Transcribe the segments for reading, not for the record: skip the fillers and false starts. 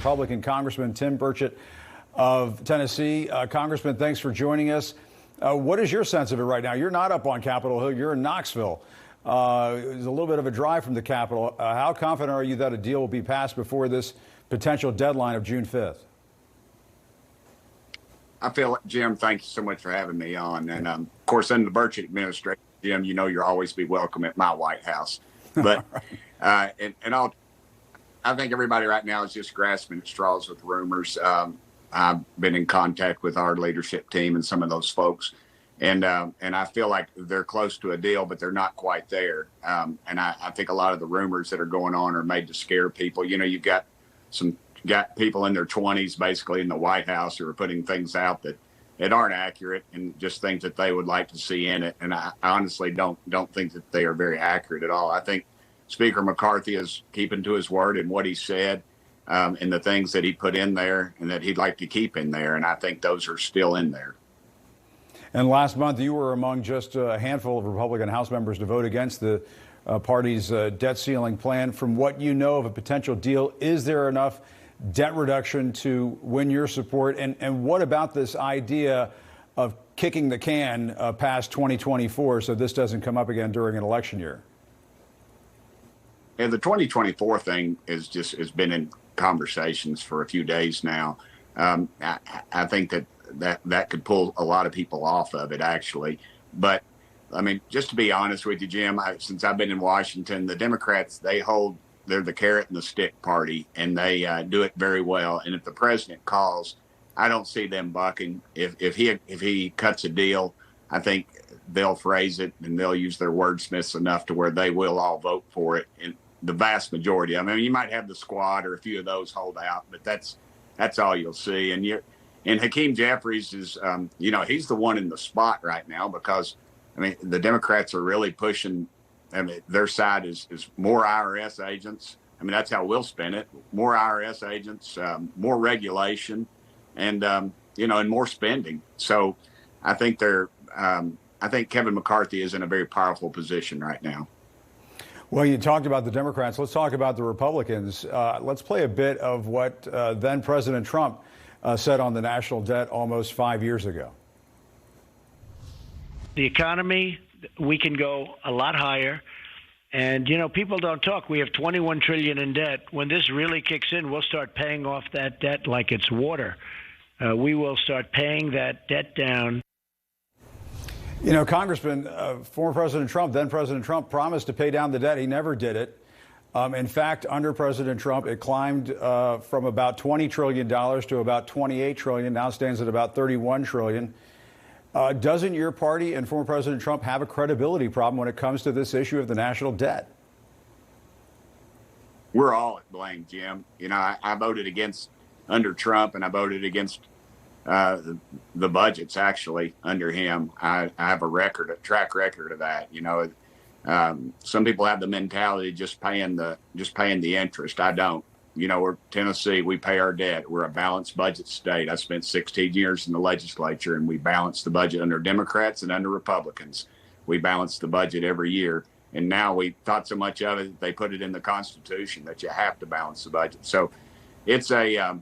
Republican Congressman Tim Burchett of Tennessee. Congressman, thanks for joining us. What is your sense of it right now? You're not up on Capitol Hill. You're in Knoxville. It's a little bit of a drive from the Capitol. How confident are you that a deal will be passed before this potential deadline of June 5th? I feel like, Jim, thank you so much for having me on. And, of course, in the Burchett administration, Jim, you know you'll always be welcome at my White House. But I think everybody right now is just grasping at straws with rumors. I've been in contact with our leadership team and some of those folks. And I feel like they're close to a deal, but they're not quite there. And I think a lot of the rumors that are going on are made to scare people. You know, you've got people in their 20s basically in the White House who are putting things out that aren't accurate and just things that they would like to see in it. And I honestly don't think that they are very accurate at all. I think Speaker McCarthy is keeping to his word and what he said and the things that he put in there and that he'd like to keep in there. And I think those are still in there. And last month, you were among just a handful of Republican House members to vote against the party's debt ceiling plan. From what you know of a potential deal, is there enough debt reduction to win your support? And what about this idea of kicking the can past 2024 so this doesn't come up again during an election year? And the 2024 thing has been in conversations for a few days now. I think that could pull a lot of people off of it, actually. But, I mean, just to be honest with you, Jim, since I've been in Washington, the Democrats, they're the carrot and the stick party, and they do it very well. And if the president calls, I don't see them bucking. If he cuts a deal, I think they'll phrase it and they'll use their wordsmiths enough to where they will all vote for it. And the vast majority. I mean, you might have the squad or a few of those hold out, but that's all you'll see. And Hakeem Jeffries is, he's the one in the spot right now because, I mean, the Democrats are really pushing. I mean, their side is more IRS agents. I mean, that's how we'll spin it. More IRS agents, more regulation, and more spending. So I think Kevin McCarthy is in a very powerful position right now. Well, you talked about the Democrats. Let's talk about the Republicans. Let's play a bit of what then President Trump said on the national debt almost 5 years ago. The economy, we can go a lot higher. And, people don't talk. We have $21 trillion in debt. When this really kicks in, we'll start paying off that debt like it's water. We will start paying that debt down. Congressman, former President Trump, then President Trump, promised to pay down the debt. He never did it. In fact, under President Trump, it climbed from about $20 trillion to about $28 trillion, now stands at about $31 trillion. Doesn't your party and former President Trump have a credibility problem when it comes to this issue of the national debt? We're all at blame, Jim. I voted against under Trump, and I voted against the budgets actually under him. I have a track record of that. Some people have the mentality just paying the interest. I don't. We're Tennessee. We pay our debt. We're a balanced budget state. I spent 16 years in the legislature, and we balanced the budget under Democrats and under Republicans. We balanced the budget every year. And now we thought so much of it, they put it in the Constitution that you have to balance the budget. So it's a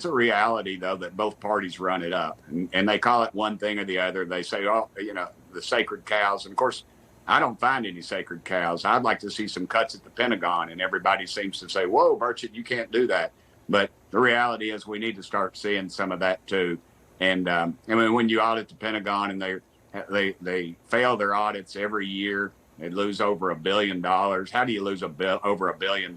reality, though, that both parties run it up. And they call it one thing or the other. They say, the sacred cows. And, of course, I don't find any sacred cows. I'd like to see some cuts at the Pentagon, and everybody seems to say, whoa, Burchett, you can't do that. But the reality is we need to start seeing some of that, too. And, when you audit the Pentagon and they fail their audits every year, they lose over $1 billion. How do you lose over $1 billion?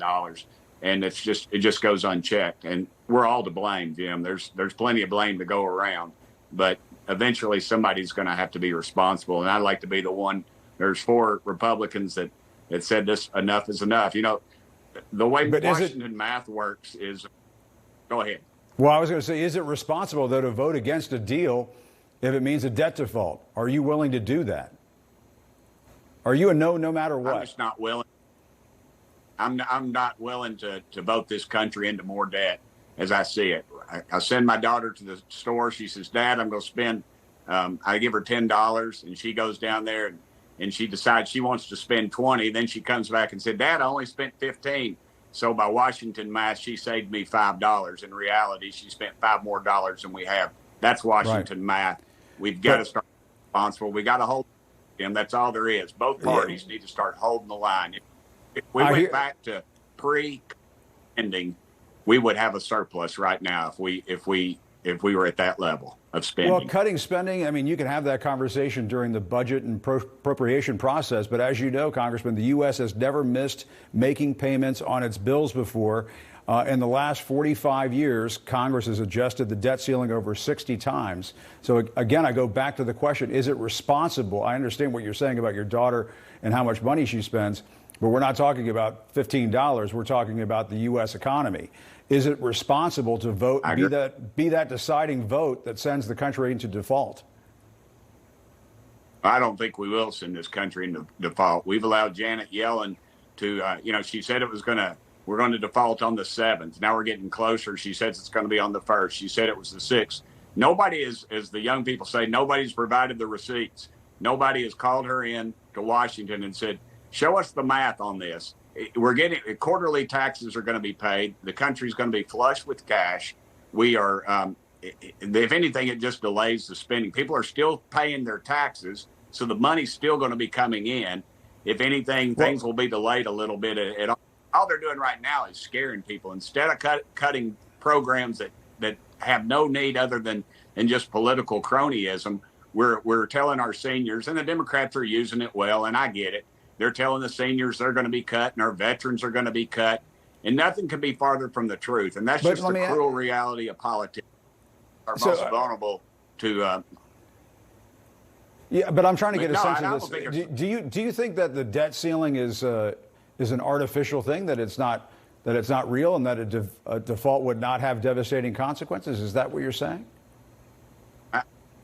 And it just goes unchecked. And we're all to blame, Jim. There's plenty of blame to go around. But eventually somebody's going to have to be responsible. And I'd like to be the one. There's 4 Republicans that said this, enough is enough. The way Washington math works is, go ahead. Well, I was going to say, is it responsible, though, to vote against a deal if it means a debt default? Are you willing to do that? Are you a no matter what? I'm just not willing. I'm not willing to vote this country into more debt as I see it. I send my daughter to the store. She says, Dad, I'm going to spend, I give her $10, and she goes down there and she decides she wants to spend $20. Then she comes back and said, Dad, I only spent $15. So by Washington math, she saved me $5. In reality, she spent $5 more than we have. That's Washington math. We've got to start responsible. We got to hold them. That's all there is. Both parties need to start holding the line. If we went back to pre-ending, we would have a surplus right now if we were at that level of spending. Well, cutting spending, I mean, you can have that conversation during the budget and appropriation process, but as you know, Congressman, the U.S. has never missed making payments on its bills before. In the last 45 years, Congress has adjusted the debt ceiling over 60 times. So again, I go back to the question, is it responsible? I understand what you're saying about your daughter and how much money she spends, but we're not talking about $15. We're talking about the U.S. economy. Is it responsible to vote, be that deciding vote that sends the country into default? I don't think we will send this country into default. We've allowed Janet Yellen to, she said we're going to default on the 7th. Now we're getting closer. She says it's going to be on the 1st. She said it was the 6th. Nobody is, as the young people say, nobody's provided the receipts. Nobody has called her in to Washington and said, show us the math on this. We're getting quarterly taxes are going to be paid. The country's going to be flush with cash. We are, if anything, it just delays the spending. People are still paying their taxes, so the money's still going to be coming in. If anything, things will be delayed a little bit. All they're doing right now is scaring people instead of cutting programs that have no need other than just political cronyism. We're telling our seniors, and the Democrats are using it well, and I get it. They're telling the seniors they're going to be cut and our veterans are going to be cut. And nothing could be farther from the truth. And that's just the cruel reality of politics. Are most vulnerable to. Yeah, but I'm trying to get a sense of this. Do you think that the debt ceiling is an artificial thing, that it's not real, and that a default would not have devastating consequences? Is that what you're saying?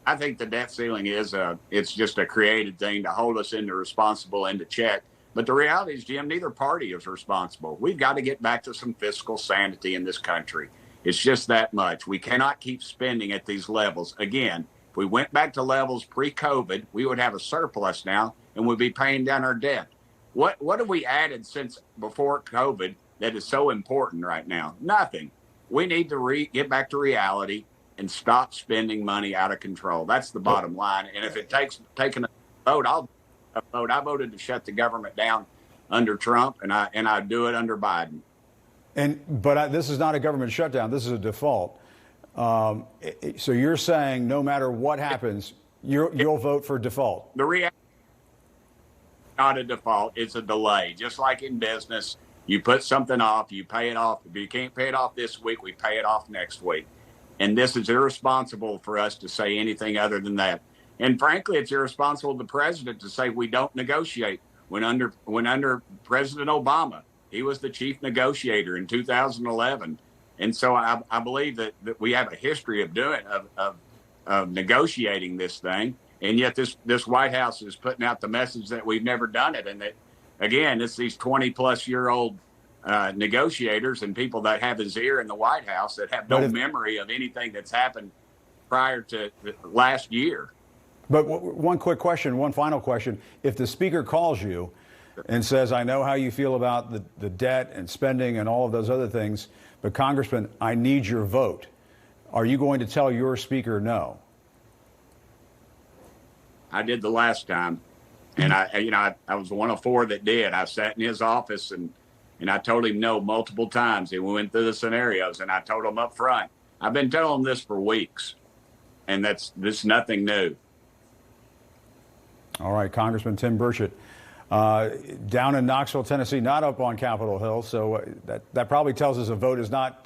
I think the debt ceiling it's just a created thing to hold us into responsible and to check. But the reality is, Jim, neither party is responsible. We've got to get back to some fiscal sanity in this country. It's just that much. We cannot keep spending at these levels. Again, if we went back to levels pre-COVID, we would have a surplus now and we'd be paying down our debt. What have we added since before COVID that is so important right now? Nothing. We need to get back to reality and stop spending money out of control. That's the bottom line. And if it takes taking a vote, I'll vote. I voted to shut the government down under Trump, and I do it under Biden. But this is not a government shutdown. This is a default. So you're saying no matter what happens, you'll vote for default. The reality is not a default. It's a delay. Just like in business, you put something off, you pay it off. If you can't pay it off this week, we pay it off next week. And this is irresponsible for us to say anything other than that. And frankly, it's irresponsible of the president to say we don't negotiate. When under President Obama, he was the chief negotiator in 2011. And so I believe that we have a history of doing of negotiating this thing. And yet this White House is putting out the message that we've never done it. And that, again, it's these 20-plus-year-old negotiators and people that have his ear in the White House that have no memory of anything that's happened prior to last year. But one final question. If the speaker calls you and says, I know how you feel about the debt and spending and all of those other things, but Congressman, I need your vote, are you going to tell your speaker no? I did the last time. And I was one of four that did. I sat in his office and I told him no multiple times. And we went through the scenarios, and I told him up front, I've been telling him this for weeks, and this is nothing new. All right, Congressman Tim Burchett, down in Knoxville, Tennessee, not up on Capitol Hill. So that probably tells us a vote is not